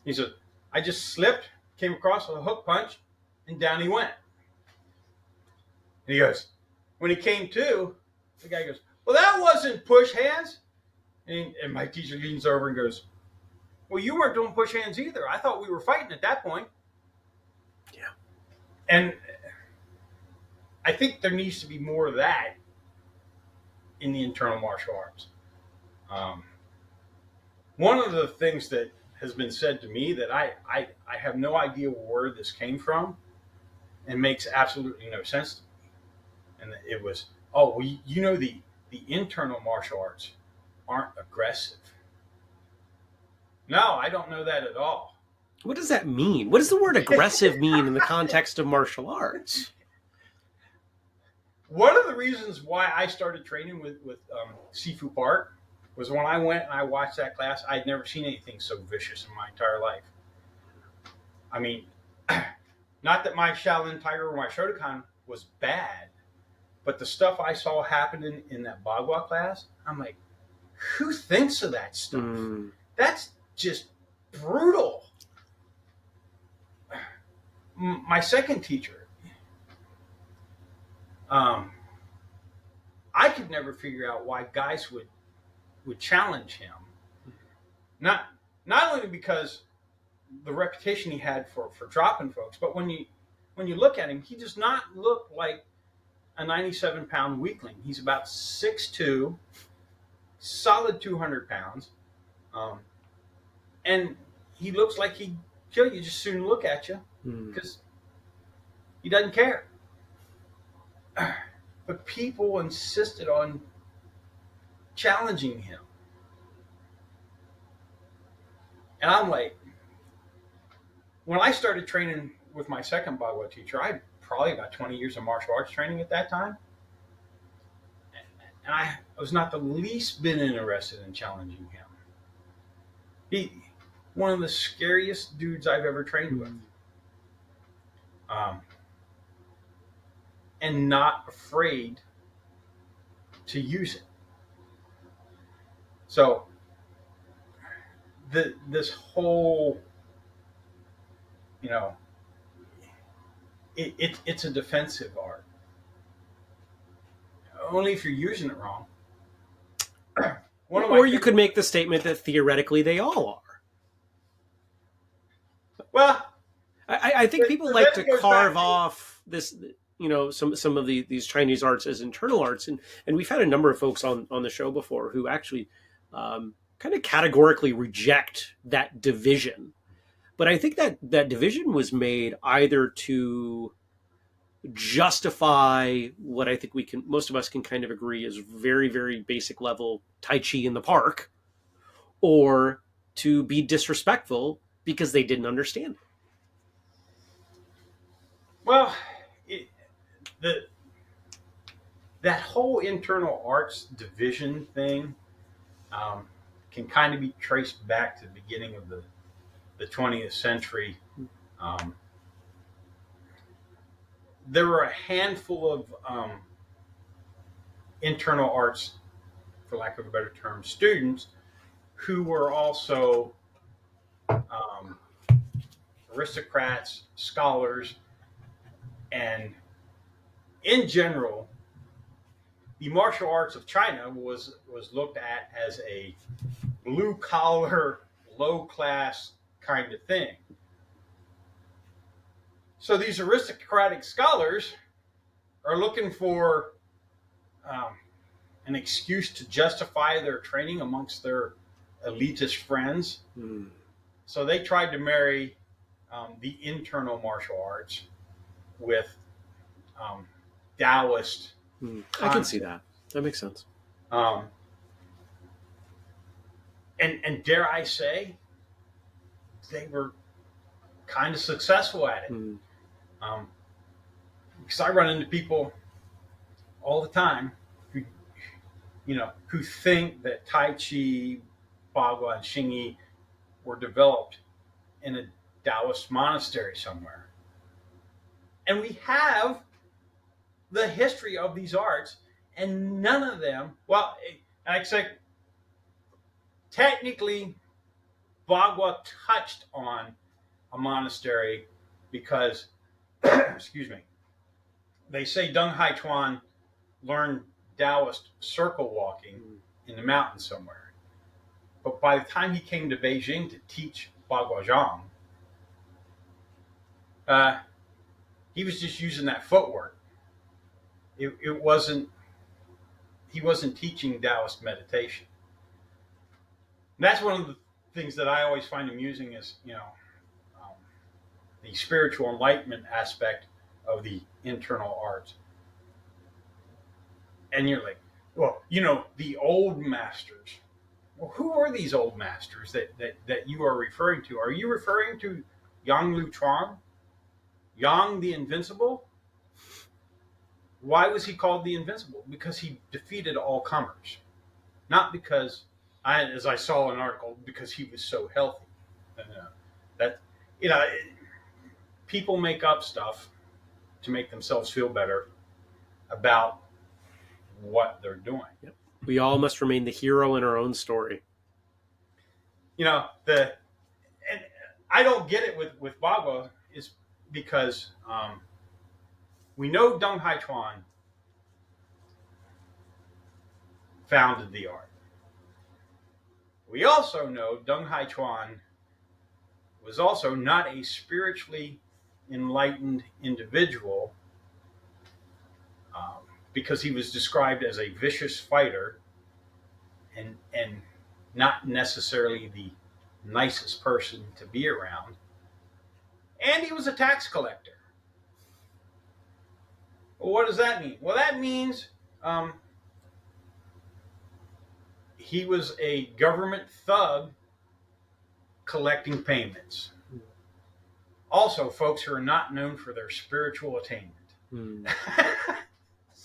He said, "I just slipped, came across a hook punch, and down he went." And he goes, when he came to, the guy goes, "Well, that wasn't push hands." And my teacher leans over and goes, "Well, you weren't doing push hands either. I thought we were fighting at that point." Yeah. And I think there needs to be more of that in the internal martial arts. One of the things that has been said to me that I have no idea where this came from and makes absolutely no sense to me. And it was, "Oh, well, the internal martial arts aren't aggressive." No, I don't know that at all. What does that mean? What does the word aggressive mean in the context of martial arts? One of the reasons why I started training with Sifu Park was when I went and I watched that class, I'd never seen anything so vicious in my entire life. I mean, not that my Shaolin Tiger or my Shotokan was bad, but the stuff I saw happening in that Bagua class, I'm like, who thinks of that stuff? That's just brutal. My second teacher, I could never figure out why guys would challenge him. Not only because the reputation he had for dropping folks, but when you look at him, he does not look like a 97-pound weakling. He's about 6'2", solid 200 pounds, and he looks like he'd kill you just as soon look at you because he doesn't care. But people insisted on challenging him. And I'm like, when I started training with my second Bagua teacher, I had probably about 20 years of martial arts training at that time. And I was not the least bit interested in challenging him. He, one of the scariest dudes I've ever trained with. um, and not afraid to use it. So this whole, you know, it's a defensive art. Only if you're using it wrong. One of my Or you could favorite, make the statement that theoretically they all are. well, I think people then like to it goes carve back to, off this, some of these Chinese arts as internal arts, and we've had a number of folks on the show before who actually kind of categorically reject that division. But I think that division was made either to justify what I think most of us can kind of agree is very, very basic level Tai Chi in the park, or to be disrespectful because they didn't understand it. well, it, the that whole internal arts division thing um, can kind of be traced back to the beginning of the 20th century. Um, there were a handful of internal arts, for lack of a better term, students who were also um, aristocrats, scholars, and in general, the martial arts of China was looked at as a blue collar, low class kind of thing. So these aristocratic scholars are looking for um, an excuse to justify their training amongst their elitist friends. Mm. So they tried to marry the internal martial arts with um, Daoist I can see concepts. that. That makes sense. Um, and dare I say, they were kind of successful at it. Mm. Um, because I run into people all the time who, who think that Tai Chi, Bagua, and Xingyi were developed in a Taoist monastery somewhere. And we have the history of these arts, and none of them, well, I say technically, Bagua touched on a monastery because, excuse me, they say Deng Haichuan learned Taoist circle walking in the mountains somewhere. But by the time he came to Beijing to teach Bagua Zhang, he was just using that footwork. It wasn't, he wasn't teaching Taoist meditation. And that's one of the things that I always find amusing is, um, the spiritual enlightenment aspect of the internal arts. And you're like, well, the old masters. Well, who are these old masters that you are referring to? Are you referring to Yang Lu Chuang? Yang the Invincible? Why was he called the Invincible? Because he defeated all comers. Not because, as I saw in an article, because he was so healthy. That, people make up stuff to make themselves feel better about what they're doing. Yep. We all must remain the hero in our own story. And I don't get it with Bagua is because we know Deng Haichuan founded the art. We also know Deng Haichuan was also not a spiritually enlightened individual because he was described as a vicious fighter and not necessarily the nicest person to be around. And he was a tax collector. Well, what does that mean? Well, that means he was a government thug collecting payments. Also, folks who are not known for their spiritual attainment. Mm.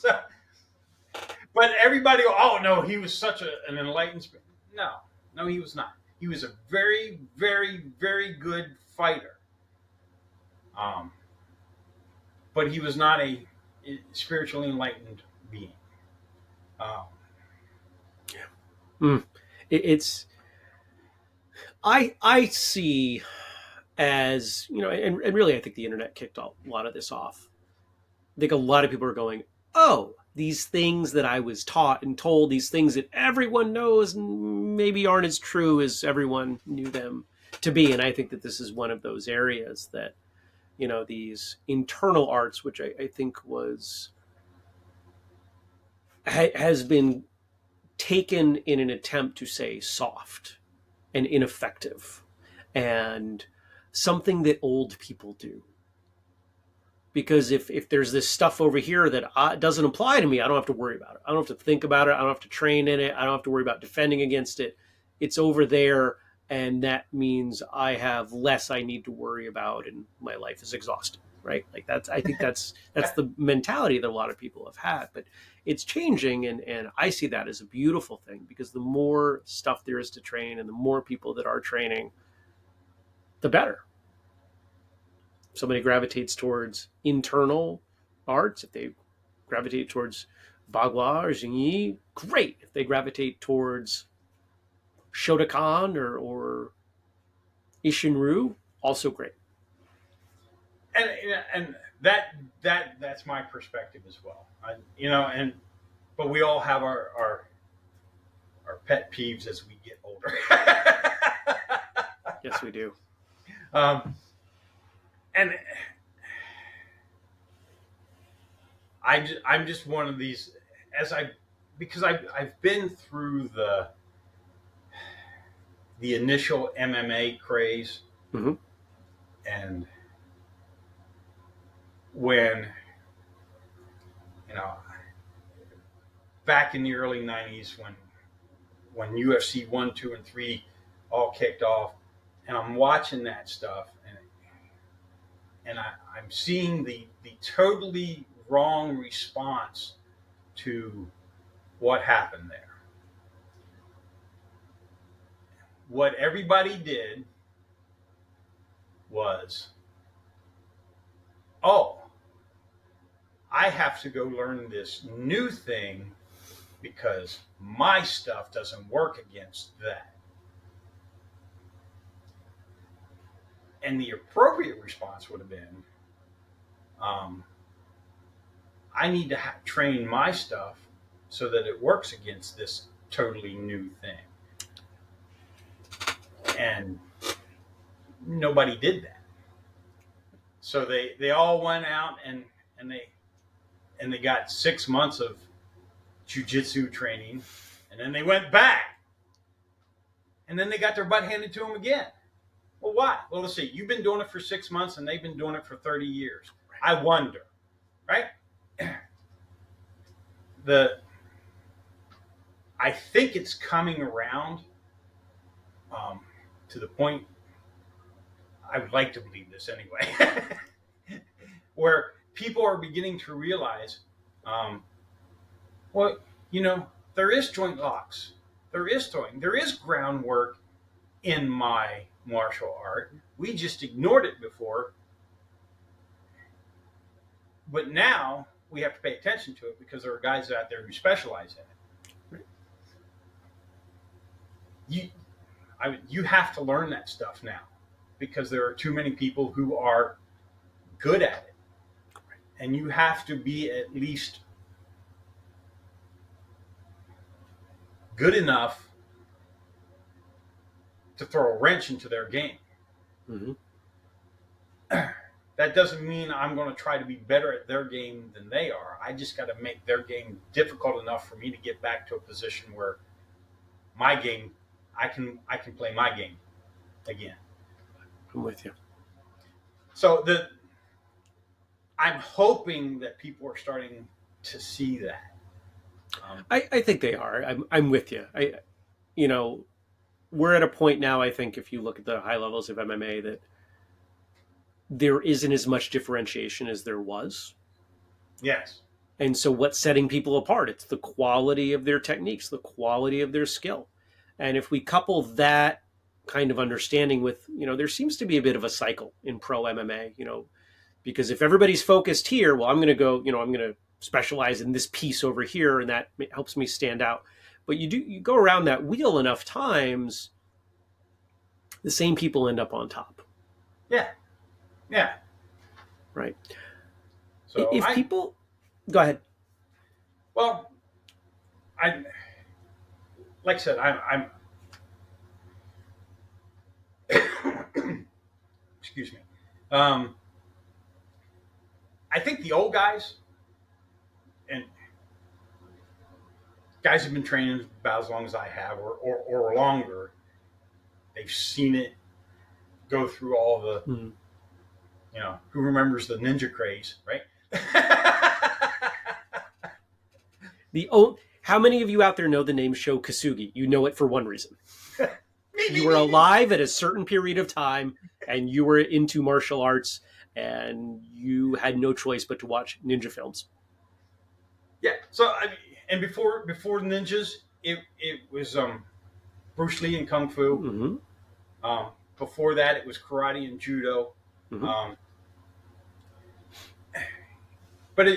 So, but everybody, oh no, he was such an enlightened spirit. No, he was not. He was a very, very, very good fighter. but he was not a spiritually enlightened being. Um, Mm. It's I see as and really I think the internet kicked a lot of this off. I think a lot of people are going, oh, these things that I was taught and told, these things that everyone knows maybe aren't as true as everyone knew them to be. And I think that this is one of those areas that, these internal arts, which I think has been taken in an attempt to say soft and ineffective and something that old people do. Because if there's this stuff over here that doesn't apply to me, I don't have to worry about it. I don't have to think about it. I don't have to train in it. I don't have to worry about defending against it. It's over there, and that means I have less I need to worry about, and my life is exhausting, right? Like I think that's the mentality that a lot of people have had, but it's changing, and I see that as a beautiful thing because the more stuff there is to train, and the more people that are training, the better. Somebody gravitates towards internal arts, if they gravitate towards Bagua or Jingyi, great. If they gravitate towards Shotokan or Ishinryu, also great. and that's my perspective as well. But we all have our pet peeves as we get older. Yes, we do. And I'm just one of these because I've been through the initial MMA craze, Mm-hmm. and when you know back in the early '90s when UFC 1, 2, and 3 all kicked off, and I'm watching that stuff, and I'm seeing the totally wrong response to what happened there. What everybody did was, oh, I have to go learn this new thing because my stuff doesn't work against that. And the appropriate response would have been, I need to train my stuff so that it works against this totally new thing. And nobody did that. So they all went out and they got 6 months of jiu-jitsu training, and then they went back, and then they got their butt handed to them again. Well, why? Well, let's see. You've been doing it for 6 months, and they've been doing it for 30 years. I wonder, right? I think it's coming around to the point. I would like to believe this anyway, where people are beginning to realize, well, there is joint locks, there is throwing, there is groundwork in my martial art. We just ignored it before, but now we have to pay attention to it because there are guys out there who specialize in it. You have to learn that stuff now because there are too many people who are good at it, and you have to be at least good enough to throw a wrench into their game. Mm-hmm. That doesn't mean I'm going to try to be better at their game than they are. I just got to make their game difficult enough for me to get back to a position where my game, I can play my game again. I'm with you. So I'm hoping that people are starting to see that. I think they are. I'm with you. We're at a point now, I think, if you look at the high levels of MMA, that there isn't as much differentiation as there was. Yes. And so what's setting people apart? It's the quality of their techniques, the quality of their skill. And if we couple that kind of understanding with, there seems to be a bit of a cycle in pro MMA. Because if everybody's focused here, well, I'm going to go, I'm going to specialize in this piece over here, and that helps me stand out. But you go around that wheel enough times, the same people end up on top. Yeah. Yeah. Right. So If people, go ahead. Well, like I said, I'm excuse me. I think the old guys and guys who've been training about as long as I have, or longer, they've seen it go through all the, who remembers the ninja craze, right? How many of you out there know the name Sho Kasugi? You know it for one reason. Me. You were alive at a certain period of time, and you were into martial arts, and you had no choice but to watch ninja films. Yeah. So, and before ninjas, it was Bruce Lee and Kung Fu. Mm-hmm. Before that, it was karate and judo. Mm-hmm. But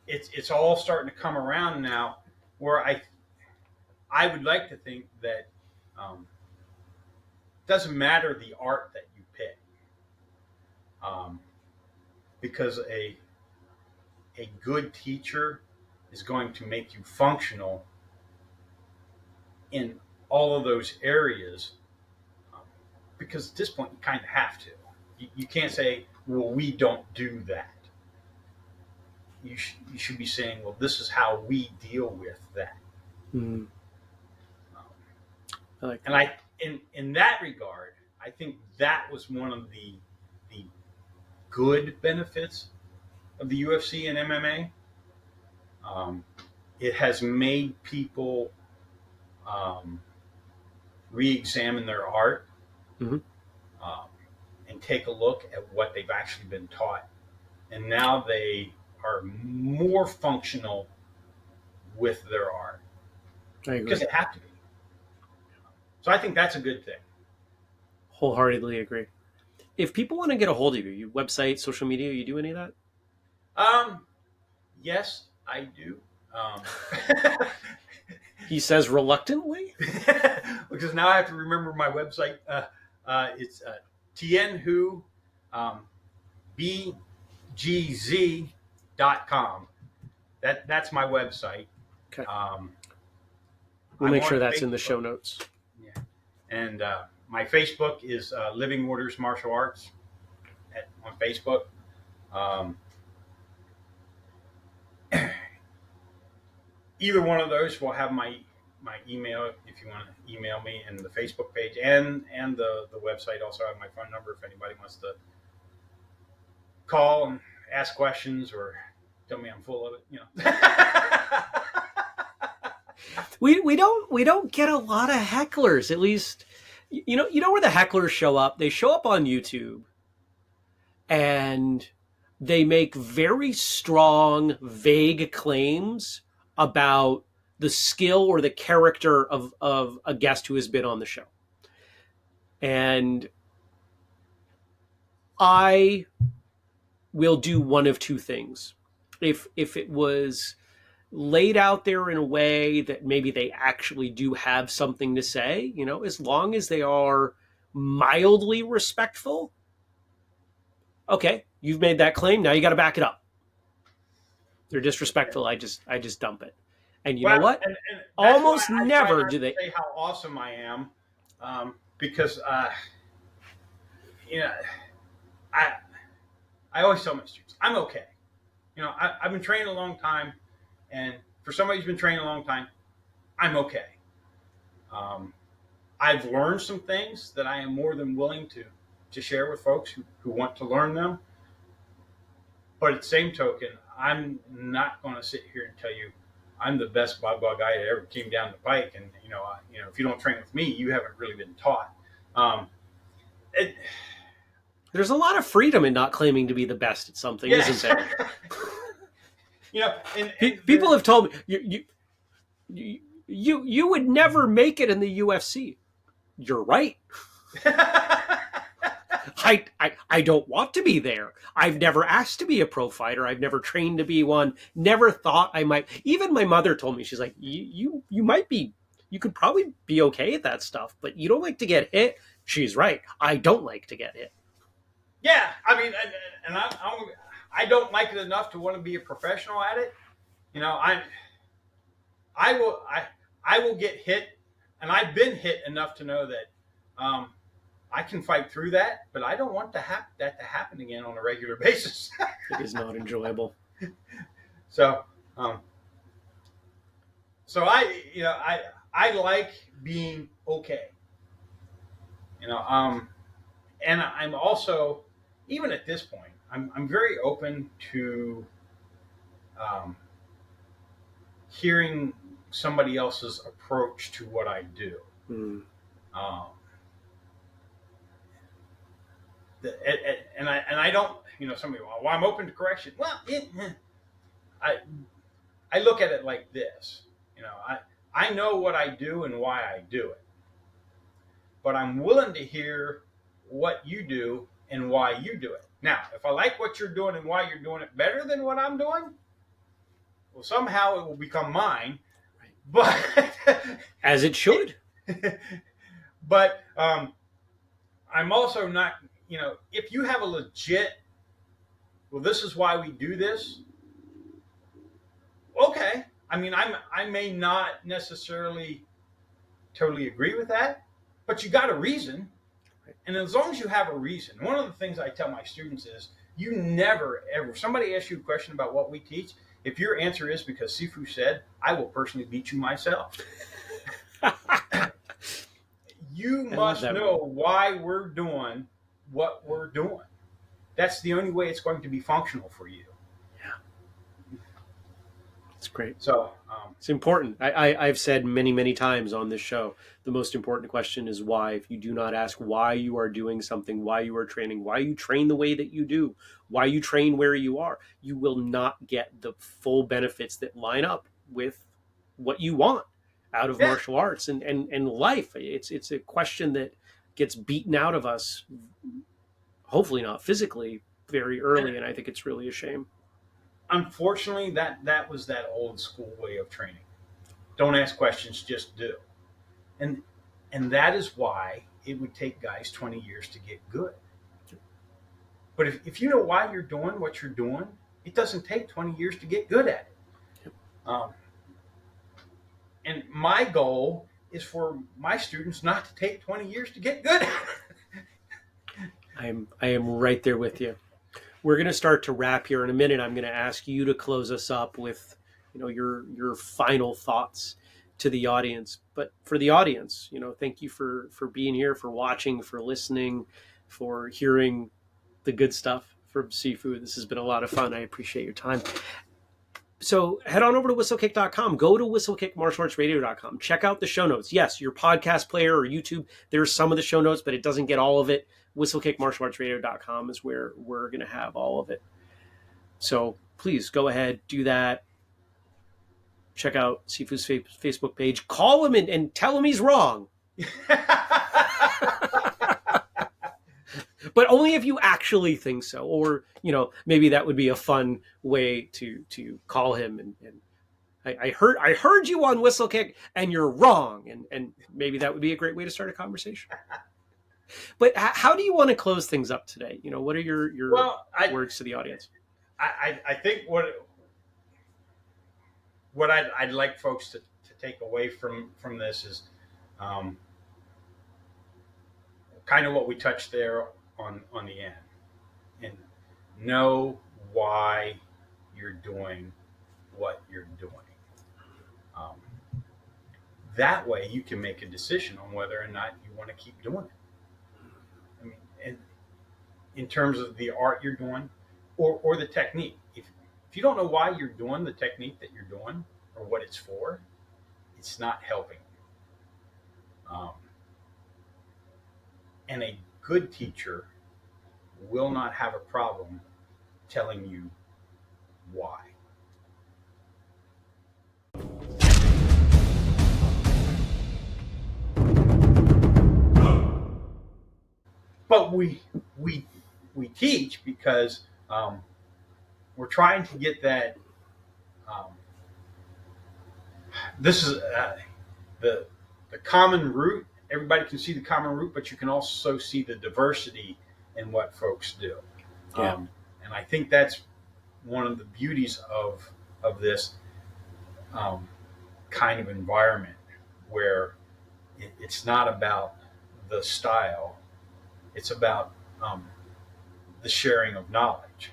it's all starting to come around now, where I would like to think that it doesn't matter the art that you pick, because a good teacher is going to make you functional in all of those areas, because at this point you kind of have to. You can't say, well, we don't do that. You should be saying, well, this is how we deal with that. Mm-hmm. In that regard, I think that was one of the good benefits of the UFC and MMA. It has made people re-examine their art, mm-hmm. and take a look at what they've actually been taught. And now they are more functional with their art. I agree. Because they have to be. So I think that's a good thing. Wholeheartedly agree. If people want to get a hold of you, website, social media, you do any of that? Yes, I do. He says reluctantly. Because now I have to remember my website. It's tianhu, bgz.com. That's my website. Okay. We'll make sure that's Facebook. In the show notes. Yeah. And my Facebook is Living Orders Martial Arts on Facebook. Either one of those will have my email if you want to email me, and the Facebook page and the website also have my phone number if anybody wants to call and ask questions or tell me I'm full of it. We don't get a lot of hecklers, at least. You know where the hecklers show up? They show up on YouTube, and they make very strong, vague claims about the skill or the character of a guest who has been on the show. And I will do one of two things. If it was laid out there in a way that maybe they actually do have something to say, as long as they are mildly respectful. Okay, you've made that claim. Now you got to back it up. They're disrespectful. I just dump it. And you know what? And almost never do they say how awesome I am, because I always tell my students I'm okay. I've been training a long time, and for somebody who's been training a long time, I'm okay. I've learned some things that I am more than willing to share with folks who want to learn them. But at the same token, I'm not going to sit here and tell you I'm the best Bagua guy that ever came down the pike. And, if you don't train with me, you haven't really been taught. There's a lot of freedom in not claiming to be the best at something, isn't there? People have told me you would never make it in the UFC. You're right. I don't want to be there. I've never asked to be a pro fighter. I've never trained to be one. Never thought I might. Even my mother told me, she's like, you might be, you could probably be okay at that stuff, but you don't like to get hit. She's right. I don't like to get hit. Yeah, I mean, and I don't like it enough to want to be a professional at it. You know, I will get hit, and I've been hit enough to know that I can fight through that, but I don't want that to happen again on a regular basis. It is not enjoyable. So, I like being okay. You know, and I'm also, even at this point, I'm very open to hearing somebody else's approach to what I do. Um, and I don't, somebody, well, I'm open to correction. Well, I look at it like this. I know what I do and why I do it, but I'm willing to hear what you do and why you do it. Now, if I like what you're doing and why you're doing it better than what I'm doing, well, somehow it will become mine. But as it should. But I'm also not, if you have a legit, well, this is why we do this. Okay. I mean, I may not necessarily totally agree with that, but you got a reason. And as long as you have a reason, one of the things I tell my students is you never, ever, somebody asks you a question about what we teach, if your answer is because Sifu said, I will personally beat you myself. You must know why we're doing what we're doing. That's the only way it's going to be functional for you. Yeah. It's great. So it's important. I've said many, many times on this show, the most important question is why. If you do not ask why you are doing something, why you are training, why you train the way that you do, why you train where you are, you will not get the full benefits that line up with what you want out of martial arts and life. It's a question that gets beaten out of us, hopefully not physically, very early, and I think it's really a shame. Unfortunately, that was that old school way of training. Don't ask questions, just do. And that is why it would take guys 20 years to get good. But if you know why you're doing what you're doing, it doesn't take 20 years to get good at it. And my goal is for my students not to take 20 years to get good at it. I am right there with you. We're going to start to wrap here in a minute. I'm going to ask you to close us up with, your final thoughts to the audience. But for the audience, thank you for being here, for watching, for listening, for hearing the good stuff from Sifu. This has been a lot of fun. I appreciate your time. So head on over to whistlekick.com. Go to whistlekickmartialartsradio.com. Check out the show notes. Yes, your podcast player or YouTube, there's some of the show notes, but it doesn't get all of it. whistlekickmartialartsradio.com is where we're going to have all of it. So please go ahead, do that. Check out Sifu's Facebook page. Call him and tell him he's wrong. But only if you actually think so. Or, maybe that would be a fun way to call him. And I heard you on Whistlekick and you're wrong. And maybe that would be a great way to start a conversation. But how do you want to close things up today? What are your words to the audience? I think what I'd like folks to take away from this is kind of what we touched there on the end. And know why you're doing what you're doing. That way you can make a decision on whether or not you want to keep doing it. I mean, and in terms of the art you're doing or the technique. If you don't know why you're doing the technique that you're doing or what it's for, it's not helping. And a good teacher will not have a problem telling you why. but we teach because we're trying to get that. This is the common root. Everybody can see the common root, but you can also see the diversity in what folks do. Yeah. And I think that's one of the beauties of this kind of environment where it's not about the style; it's about the sharing of knowledge.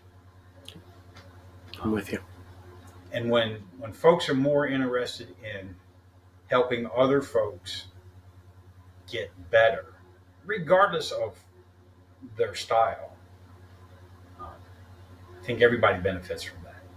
I'm with you. And when folks are more interested in helping other folks get better, regardless of their style, I think everybody benefits from